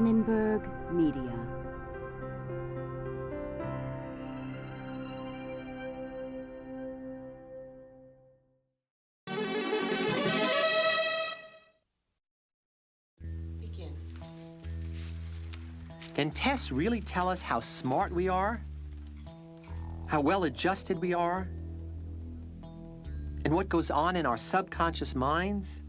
Annenberg Media. Begin. Can tests really tell us how smart we are? How well adjusted we are? And what goes on in our subconscious minds?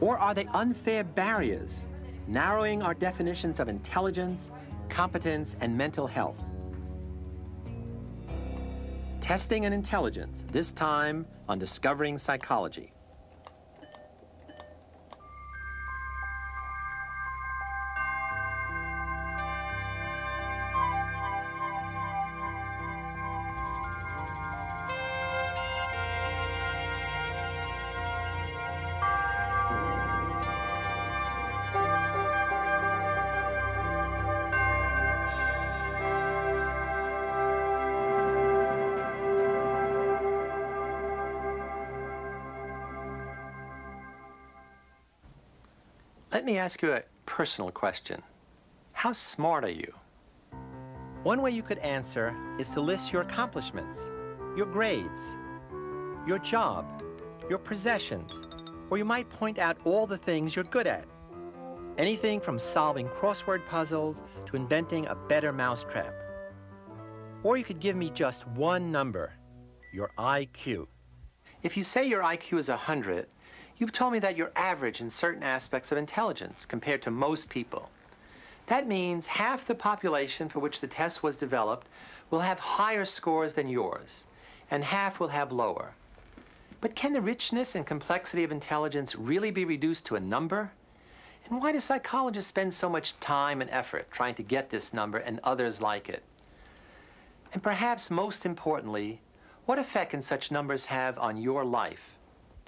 Or are they unfair barriers, narrowing our definitions of intelligence, competence, and mental health? Testing and intelligence, this time on Discovering Psychology. Let me ask you a personal question. How smart are you? One way you could answer is to list your accomplishments, your grades, your job, your possessions, or you might point out all the things you're good at. Anything from solving crossword puzzles to inventing a better mousetrap. Or you could give me just one number, your IQ. If you say your IQ is 100, you've told me that you're average in certain aspects of intelligence compared to most people. That means half the population for which the test was developed will have higher scores than yours, and half will have lower. But can the richness and complexity of intelligence really be reduced to a number? And why do psychologists spend so much time and effort trying to get this number and others like it? And perhaps most importantly, what effect can such numbers have on your life?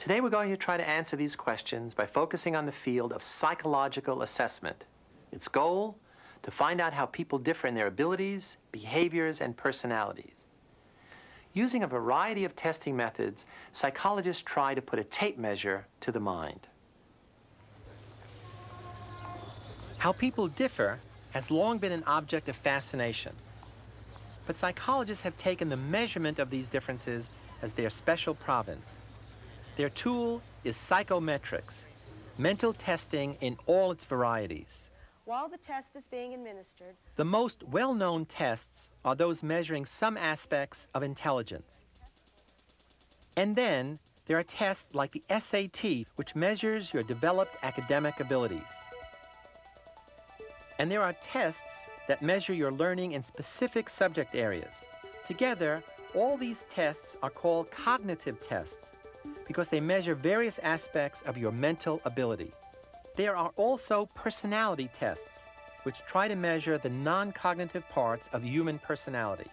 Today we're going to try to answer these questions by focusing on the field of psychological assessment. Its goal, to find out how people differ in their abilities, behaviors, and personalities. Using a variety of testing methods, psychologists try to put a tape measure to the mind. How people differ has long been an object of fascination. But psychologists have taken the measurement of these differences as their special province. Their tool is psychometrics, mental testing in all its varieties. While the test is being administered, The most well-known tests are those measuring some aspects of intelligence. And then there are tests like the SAT, which measures your developed academic abilities. And there are tests that measure your learning in specific subject areas. Together, all these tests are called cognitive tests, because they measure various aspects of your mental ability. There are also personality tests, which try to measure the non-cognitive parts of human personality,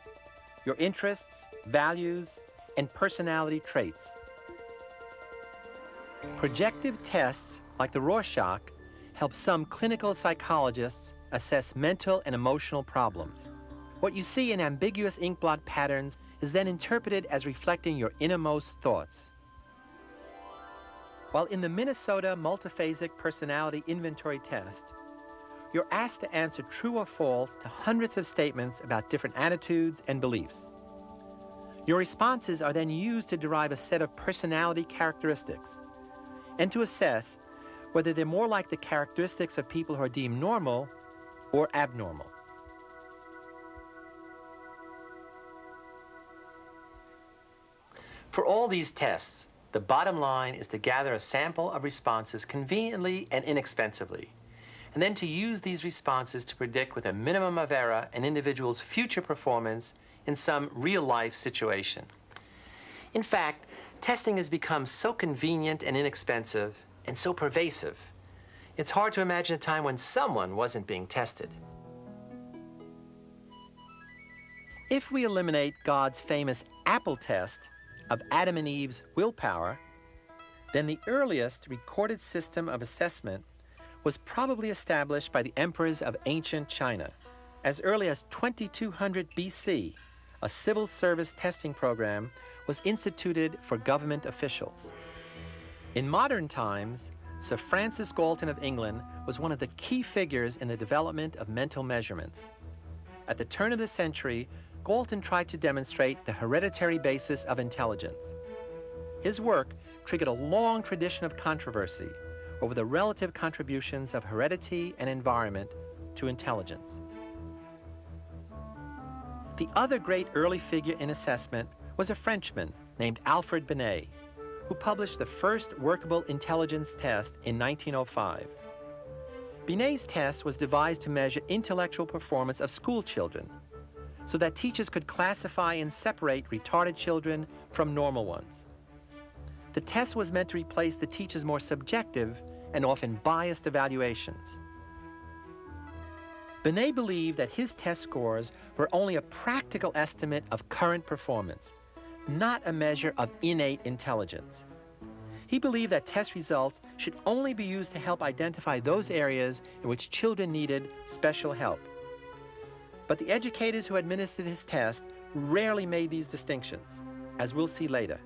your interests, values, and personality traits. Projective tests, like the Rorschach, help some clinical psychologists assess mental and emotional problems. What you see in ambiguous inkblot patterns is then interpreted as reflecting your innermost thoughts. While in the Minnesota Multiphasic Personality Inventory Test, you're asked to answer true or false to hundreds of statements about different attitudes and beliefs. Your responses are then used to derive a set of personality characteristics and to assess whether they're more like the characteristics of people who are deemed normal or abnormal. For all these tests, the bottom line is to gather a sample of responses conveniently and inexpensively, and then to use these responses to predict with a minimum of error an individual's future performance in some real-life situation. In fact, testing has become so convenient and inexpensive and so pervasive, it's hard to imagine a time when someone wasn't being tested. If we eliminate God's famous apple test of Adam and Eve's willpower, then the earliest recorded system of assessment was probably established by the emperors of ancient China. As early as 2200 BC, a civil service testing program was instituted for government officials. In modern times, Sir Francis Galton of England was one of the key figures in the development of mental measurements. At the turn of the century, Galton tried to demonstrate the hereditary basis of intelligence. His work triggered a long tradition of controversy over the relative contributions of heredity and environment to intelligence. The other great early figure in assessment was a Frenchman named Alfred Binet, who published the first workable intelligence test in 1905. Binet's test was devised to measure intellectual performance of school children so that teachers could classify and separate retarded children from normal ones. The test was meant to replace the teacher's more subjective and often biased evaluations. Binet believed that his test scores were only a practical estimate of current performance, not a measure of innate intelligence. He believed that test results should only be used to help identify those areas in which children needed special help. But the educators who administered his test rarely made these distinctions, as we'll see later.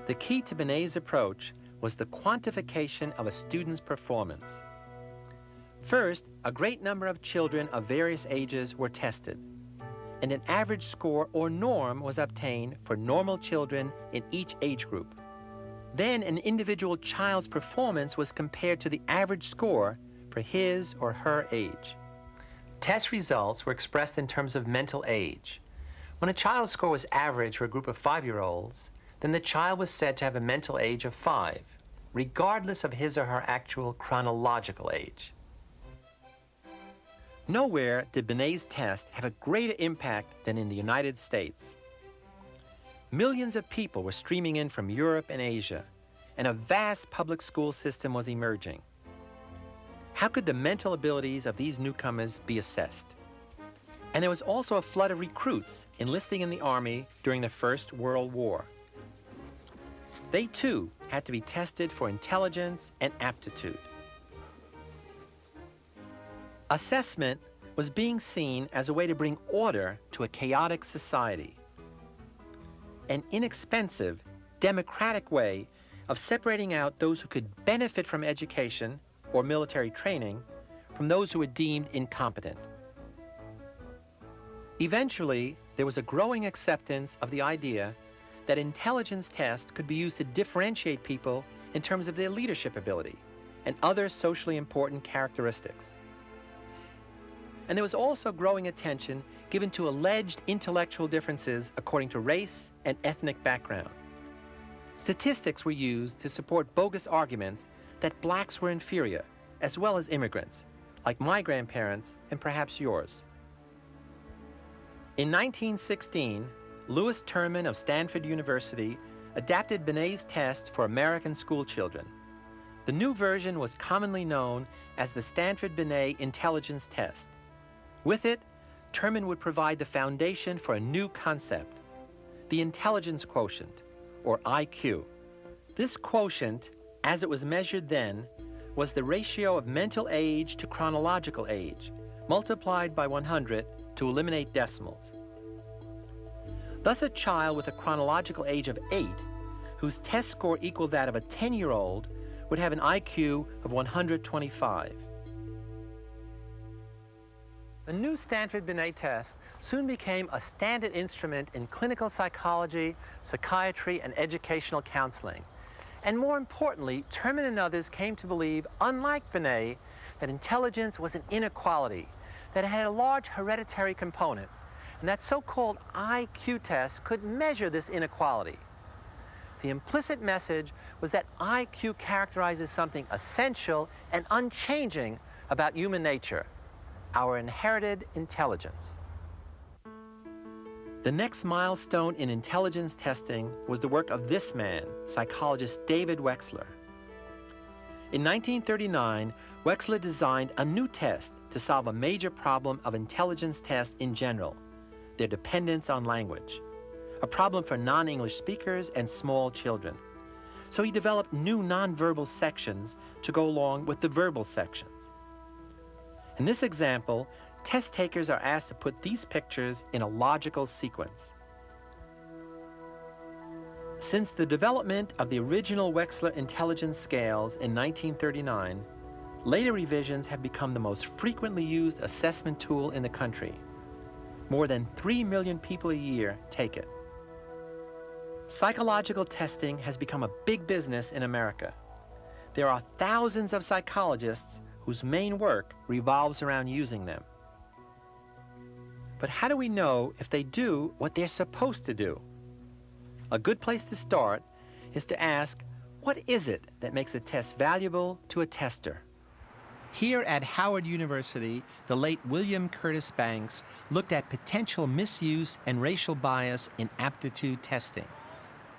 The key to Binet's approach was the quantification of a student's performance. First, a great number of children of various ages were tested, and an average score or norm was obtained for normal children in each age group. Then an individual child's performance was compared to the average score for his or her age. Test results were expressed in terms of mental age. When a child's score was average for a group of 5-year-olds, then the child was said to have a mental age of 5, regardless of his or her actual chronological age. Nowhere did Binet's test have a greater impact than in the United States. Millions of people were streaming in from Europe and Asia, and a vast public school system was emerging. How could the mental abilities of these newcomers be assessed? And there was also a flood of recruits enlisting in the Army during the First World War. They too had to be tested for intelligence and aptitude. Assessment was being seen as a way to bring order to a chaotic society. An inexpensive, democratic way of separating out those who could benefit from education or military training from those who were deemed incompetent. Eventually, there was a growing acceptance of the idea that intelligence tests could be used to differentiate people in terms of their leadership ability and other socially important characteristics. And there was also growing attention given to alleged intellectual differences according to race and ethnic background. Statistics were used to support bogus arguments that blacks were inferior, as well as immigrants, like my grandparents and perhaps yours. In 1916, Louis Terman of Stanford University adapted Binet's test for American school children. The new version was commonly known as the Stanford-Binet Intelligence Test. With it, Terman would provide the foundation for a new concept, the intelligence quotient, or IQ. This quotient, as it was measured then, was the ratio of mental age to chronological age, multiplied by 100 to eliminate decimals. Thus, a child with a chronological age of 8, whose test score equaled that of a 10-year-old, would have an IQ of 125. The new Stanford Binet test soon became a standard instrument in clinical psychology, psychiatry, and educational counseling. And more importantly, Terman and others came to believe, unlike Binet, that intelligence was an inequality, that it had a large hereditary component, and that so-called IQ tests could measure this inequality. The implicit message was that IQ characterizes something essential and unchanging about human nature, our inherited intelligence. The next milestone in intelligence testing was the work of this man, psychologist David Wechsler. In 1939, Wechsler designed a new test to solve a major problem of intelligence tests in general, their dependence on language, a problem for non-English speakers and small children. So he developed new nonverbal sections to go along with the verbal sections. In this example, test takers are asked to put these pictures in a logical sequence. Since the development of the original Wechsler intelligence scales in 1939, later revisions have become the most frequently used assessment tool in the country. More than 3 million people a year take it. Psychological testing has become a big business in America. There are thousands of psychologists whose main work revolves around using them. But how do we know if they do what they're supposed to do? A good place to start is to ask, what is it that makes a test valuable to a tester? Here at Howard University, the late William Curtis Banks looked at potential misuse and racial bias in aptitude testing.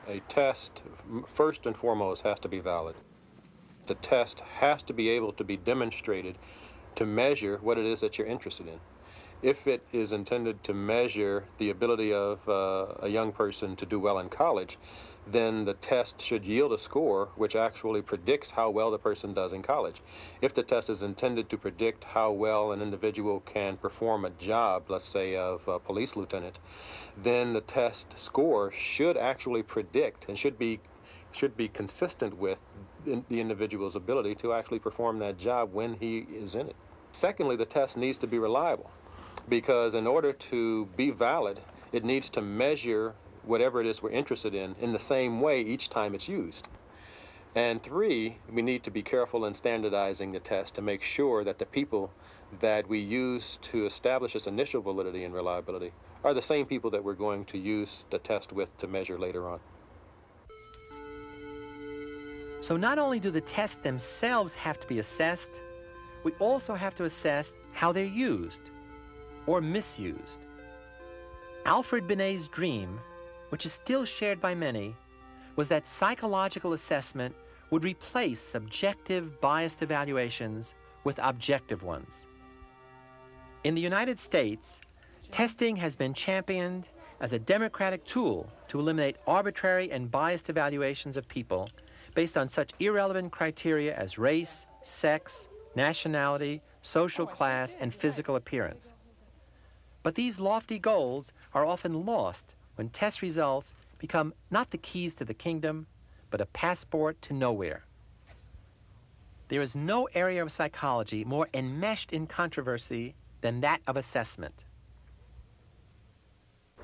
A test, first and foremost, has to be valid. The test has to be able to be demonstrated to measure what it is that you're interested in. If it is intended to measure the ability of a young person to do well in college, then the test should yield a score which actually predicts how well the person does in college. If the test is intended to predict how well an individual can perform a job, let's say of a police lieutenant, then the test score should actually predict and should be consistent with the individual's ability to actually perform that job when he is in it. Secondly, the test needs to be reliable, because in order to be valid, it needs to measure whatever it is we're interested in the same way each time it's used. And three, we need to be careful in standardizing the test to make sure that the people that we use to establish its initial validity and reliability are the same people that we're going to use the test with to measure later on. So not only do the tests themselves have to be assessed, we also have to assess how they're used or misused. Alfred Binet's dream, which is still shared by many, was that psychological assessment would replace subjective biased evaluations with objective ones. In the United States, testing has been championed as a democratic tool to eliminate arbitrary and biased evaluations of people based on such irrelevant criteria as race, sex, nationality, social class, and physical appearance. But these lofty goals are often lost when test results become not the keys to the kingdom, but a passport to nowhere. There is no area of psychology more enmeshed in controversy than that of assessment.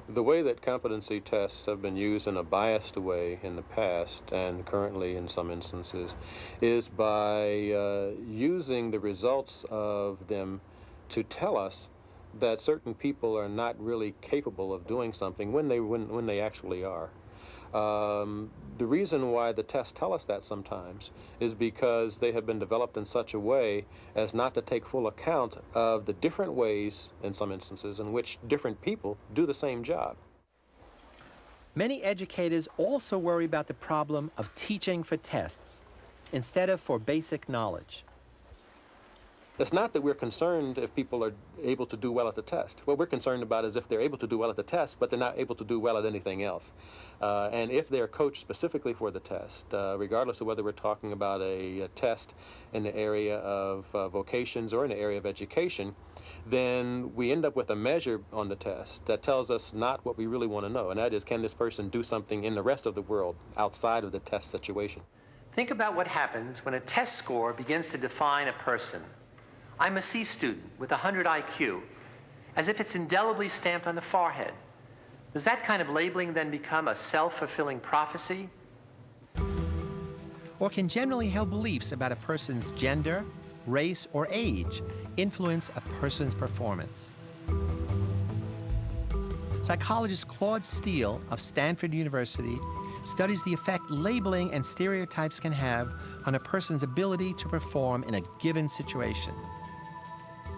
The way that competency tests have been used in a biased way in the past, and currently in some instances, is by using the results of them to tell us that certain people are not really capable of doing something when they actually are. The reason why the tests tell us that sometimes is because they have been developed in such a way as not to take full account of the different ways, in some instances, in which different people do the same job. Many educators also worry about the problem of teaching for tests instead of for basic knowledge. It's not that we're concerned if people are able to do well at the test. What we're concerned about is if they're able to do well at the test, but they're not able to do well at anything else. And if they're coached specifically for the test, regardless of whether we're talking about a test in the area of vocations or in the area of education, then we end up with a measure on the test that tells us not what we really want to know, and that is, can this person do something in the rest of the world outside of the test situation? Think about what happens when a test score begins to define a person. I'm a C student with 100 IQ, as if it's indelibly stamped on the forehead. Does that kind of labeling then become a self-fulfilling prophecy? Or can generally held beliefs about a person's gender, race, or age influence a person's performance? Psychologist Claude Steele of Stanford University studies the effect labeling and stereotypes can have on a person's ability to perform in a given situation.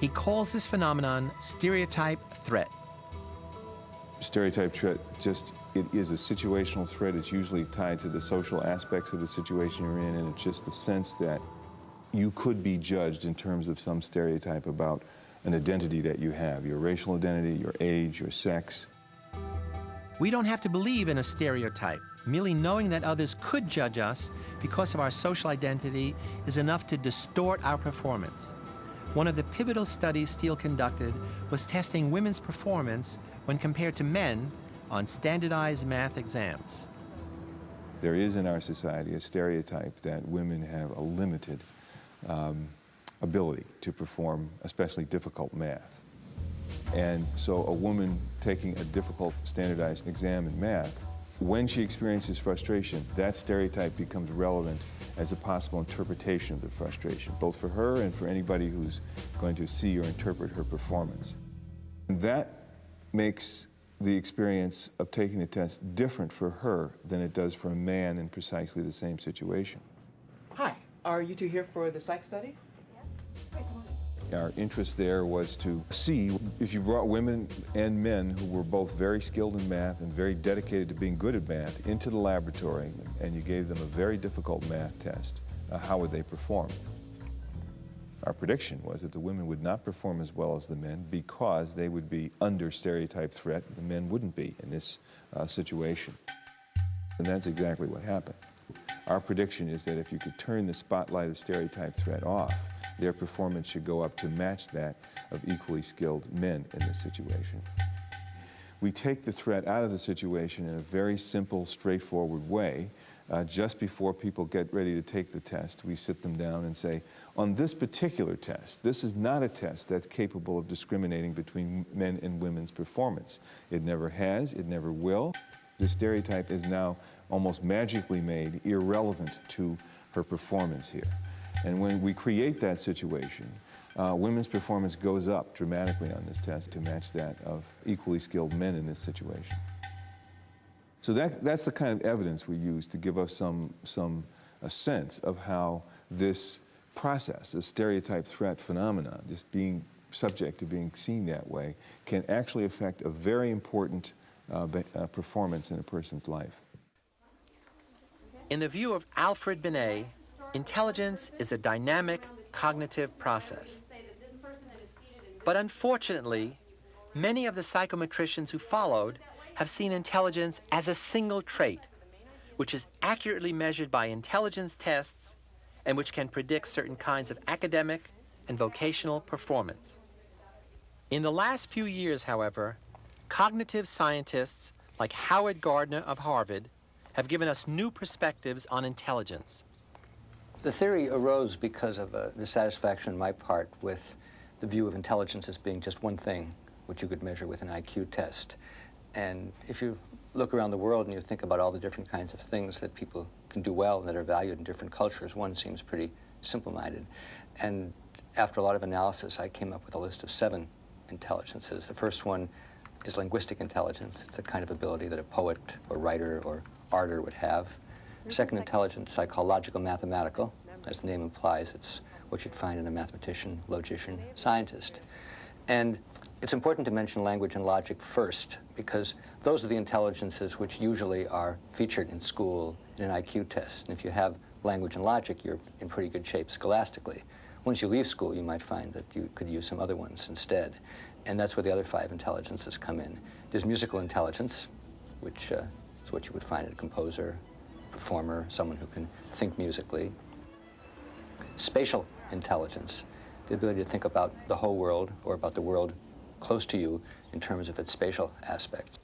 He calls this phenomenon stereotype threat. Stereotype threat, it is a situational threat. It's usually tied to the social aspects of the situation you're in, and it's just the sense that you could be judged in terms of some stereotype about an identity that you have, your racial identity, your age, your sex. We don't have to believe in a stereotype. Merely knowing that others could judge us because of our social identity is enough to distort our performance. One of the pivotal studies Steele conducted was testing women's performance when compared to men on standardized math exams. There is in our society a stereotype that women have a limited ability to perform especially difficult math. And so a woman taking a difficult standardized exam in math, when she experiences frustration, that stereotype becomes relevant as a possible interpretation of the frustration, both for her and for anybody who's going to see or interpret her performance. And that makes the experience of taking the test different for her than it does for a man in precisely the same situation. Hi, are you two here for the psych study? Our interest there was to see if you brought women and men who were both very skilled in math and very dedicated to being good at math into the laboratory and you gave them a very difficult math test, how would they perform? Our prediction was that the women would not perform as well as the men because they would be under stereotype threat. The men wouldn't be in this situation. And that's exactly what happened. Our prediction is that if you could turn the spotlight of stereotype threat off, their performance should go up to match that of equally skilled men in this situation. We take the threat out of the situation in a very simple, straightforward way. Just before people get ready to take the test, we sit them down and say, on this particular test, this is not a test that's capable of discriminating between men and women's performance. It never has, it never will. The stereotype is now almost magically made irrelevant to her performance here. And when we create that situation, women's performance goes up dramatically on this test to match that of equally skilled men in this situation. So that's the kind of evidence we use to give us a sense of how this process, this stereotype threat phenomenon, just being subject to being seen that way, can actually affect a very important performance in a person's life. In the view of Alfred Binet, intelligence is a dynamic cognitive process. But unfortunately, many of the psychometricians who followed have seen intelligence as a single trait, which is accurately measured by intelligence tests and which can predict certain kinds of academic and vocational performance. In the last few years, however, cognitive scientists like Howard Gardner of Harvard have given us new perspectives on intelligence. The theory arose because of dissatisfaction on my part with the view of intelligence as being just one thing, which you could measure with an IQ test. And if you look around the world and you think about all the different kinds of things that people can do well and that are valued in different cultures, one seems pretty simple-minded. And after a lot of analysis, I came up with a list of 7 intelligences. The first one is linguistic intelligence. It's a kind of ability that a poet or writer or arter would have. Second intelligence I call logical-mathematical. As the name implies, it's what you'd find in a mathematician, logician, scientist. And it's important to mention language and logic first, because those are the intelligences which usually are featured in school in an IQ test. And if you have language and logic, you're in pretty good shape scholastically. Once you leave school, you might find that you could use some other ones instead. And that's where the other 5 intelligences come in. There's musical intelligence, which is what you would find in a composer, performer, someone who can think musically. Spatial intelligence, the ability to think about the whole world or about the world close to you in terms of its spatial aspects.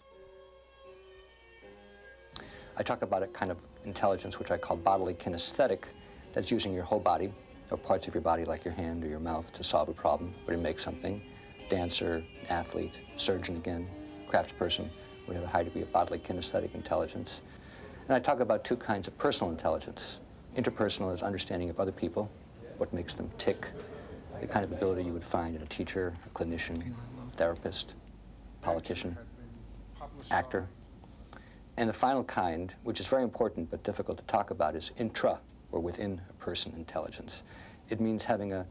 I talk about a kind of intelligence which I call bodily kinesthetic, that's using your whole body or parts of your body like your hand or your mouth to solve a problem or to make something. Dancer, athlete, surgeon again, craftsperson would have a high degree of bodily kinesthetic intelligence. And I talk about 2 kinds of personal intelligence. Interpersonal is understanding of other people, what makes them tick, the kind of ability you would find in a teacher, a clinician, therapist, politician, actor. And the final kind, which is very important but difficult to talk about, is intra, or within a person intelligence. It means having a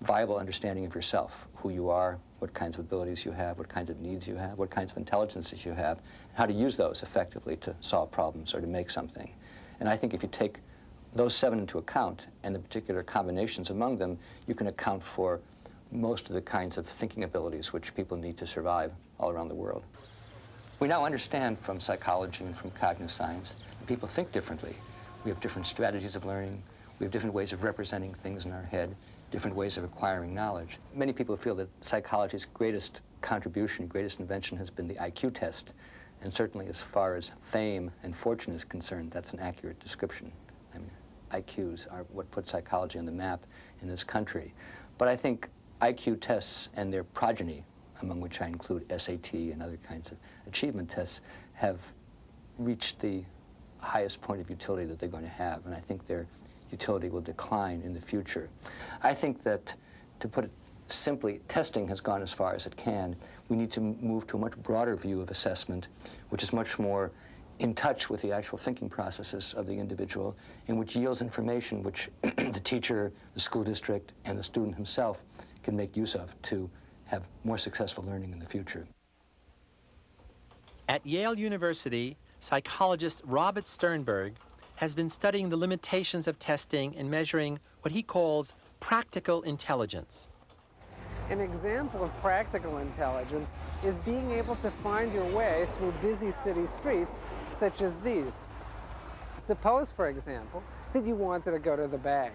viable understanding of yourself, who you are, what kinds of abilities you have, what kinds of needs you have, what kinds of intelligences you have, and how to use those effectively to solve problems or to make something. And I think if you take those 7 into account and the particular combinations among them, you can account for most of the kinds of thinking abilities which people need to survive all around the world. We now understand from psychology and from cognitive science that people think differently. We have different strategies of learning. We have different ways of representing things in our head, different ways of acquiring knowledge. Many people feel that psychology's greatest contribution, greatest invention has been the IQ test, And certainly as far as fame and fortune is concerned, that's an accurate description. I mean, IQs are what put psychology on the map in this country. But I think IQ tests and their progeny, among which I include SAT and other kinds of achievement tests, have reached the highest point of utility that they're going to have, and I think their utility will decline in the future. I think that, to put it simply, testing has gone as far as it can. We need to move to a much broader view of assessment, which is much more in touch with the actual thinking processes of the individual, and which yields information which the teacher, the school district, and the student himself can make use of to have more successful learning in the future. At Yale University, psychologist Robert Sternberg has been studying the limitations of testing in measuring what he calls practical intelligence. An example of practical intelligence is being able to find your way through busy city streets such as these. Suppose, for example, that you wanted to go to the bank.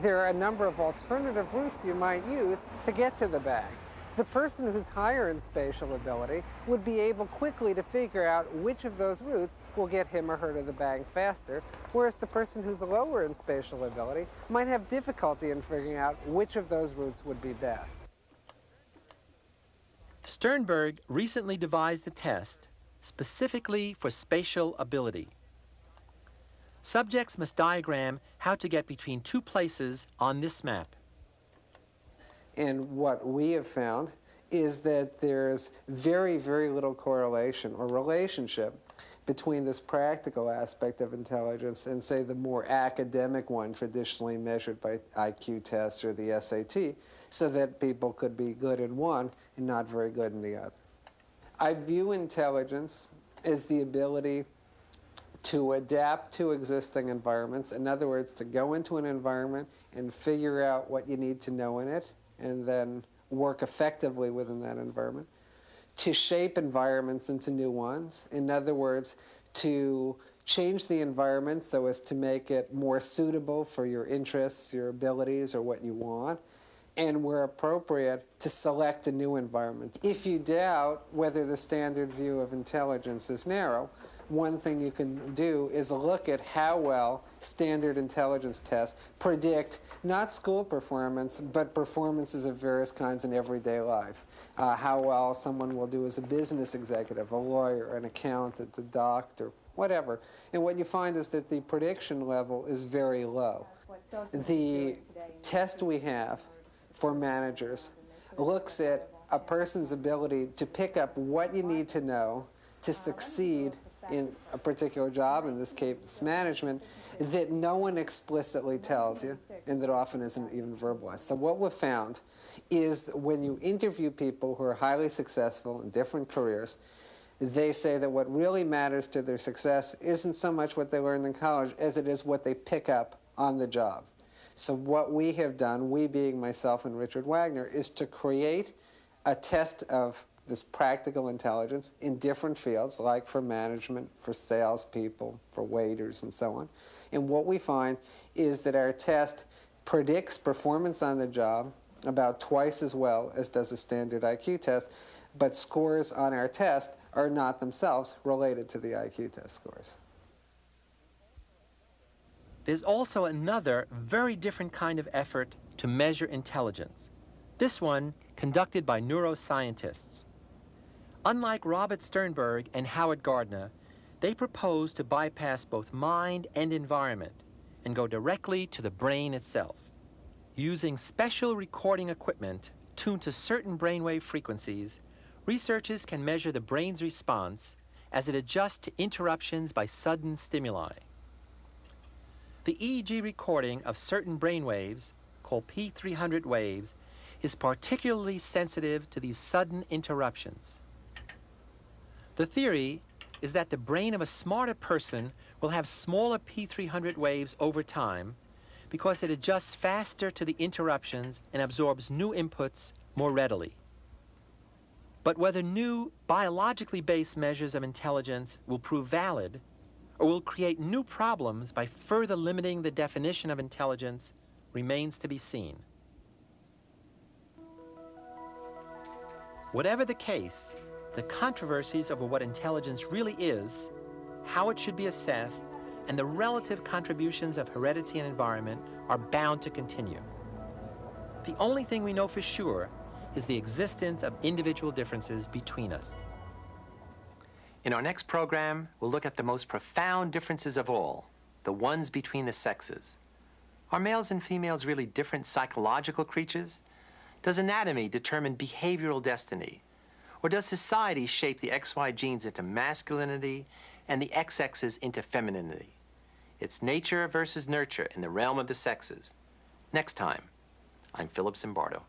There are a number of alternative routes you might use to get to the bank. The person who's higher in spatial ability would be able quickly to figure out which of those routes will get him or her to the bank faster, whereas the person who's lower in spatial ability might have difficulty in figuring out which of those routes would be best. Sternberg recently devised a test specifically for spatial ability. Subjects must diagram how to get between two places on this map. And what we have found is that there's very, very little correlation or relationship between this practical aspect of intelligence and, say, the more academic one traditionally measured by IQ tests or the SAT, so that people could be good in one and not very good in the other. I view intelligence as the ability to adapt to existing environments. In other words, to go into an environment and figure out what you need to know in it, and then work effectively within that environment, to shape environments into new ones. In other words, to change the environment so as to make it more suitable for your interests, your abilities, or what you want, and where appropriate, to select a new environment. If you doubt whether the standard view of intelligence is narrow, one thing you can do is look at how well standard intelligence tests predict not school performance, but performances of various kinds in everyday life. How well someone will do as a business executive, a lawyer, an accountant, a doctor, whatever. And what you find is that the prediction level is very low. The test we have for managers looks at a person's ability to pick up what you need to know to succeed in a particular job, in this case management, that no one explicitly tells you and that often isn't even verbalized. So what we've found is when you interview people who are highly successful in different careers, they say that what really matters to their success isn't so much what they learned in college as it is what they pick up on the job. So what we have done, we being myself and Richard Wagner, is to create a test of this practical intelligence in different fields, like for management, for salespeople, for waiters, and so on. And what we find is that our test predicts performance on the job about twice as well as does a standard IQ test, but scores on our test are not themselves related to the IQ test scores. There's also another very different kind of effort to measure intelligence. This one conducted by neuroscientists. Unlike Robert Sternberg and Howard Gardner, they propose to bypass both mind and environment and go directly to the brain itself. Using special recording equipment tuned to certain brainwave frequencies, researchers can measure the brain's response as it adjusts to interruptions by sudden stimuli. The EEG recording of certain brainwaves, called P300 waves, is particularly sensitive to these sudden interruptions. The theory is that the brain of a smarter person will have smaller P300 waves over time because it adjusts faster to the interruptions and absorbs new inputs more readily. But whether new biologically based measures of intelligence will prove valid or will create new problems by further limiting the definition of intelligence remains to be seen. Whatever the case, the controversies over what intelligence really is, how it should be assessed, and the relative contributions of heredity and environment are bound to continue. The only thing we know for sure is the existence of individual differences between us. In our next program, we'll look at the most profound differences of all, the ones between the sexes. Are males and females really different psychological creatures? Does anatomy determine behavioral destiny? Or does society shape the XY genes into masculinity and the XXs into femininity? It's nature versus nurture in the realm of the sexes. Next time, I'm Philip Zimbardo.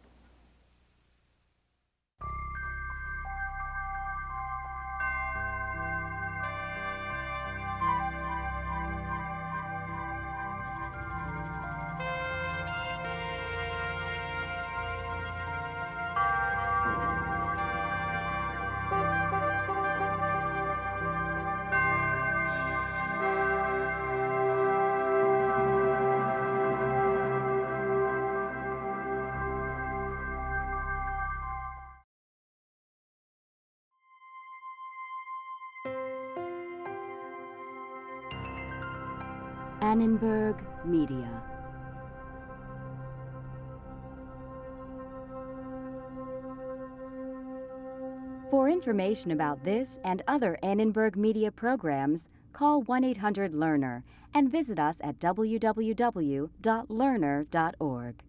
Annenberg Media. For information about this and other Annenberg Media programs, call 1-800-LEARNER and visit us at www.learner.org.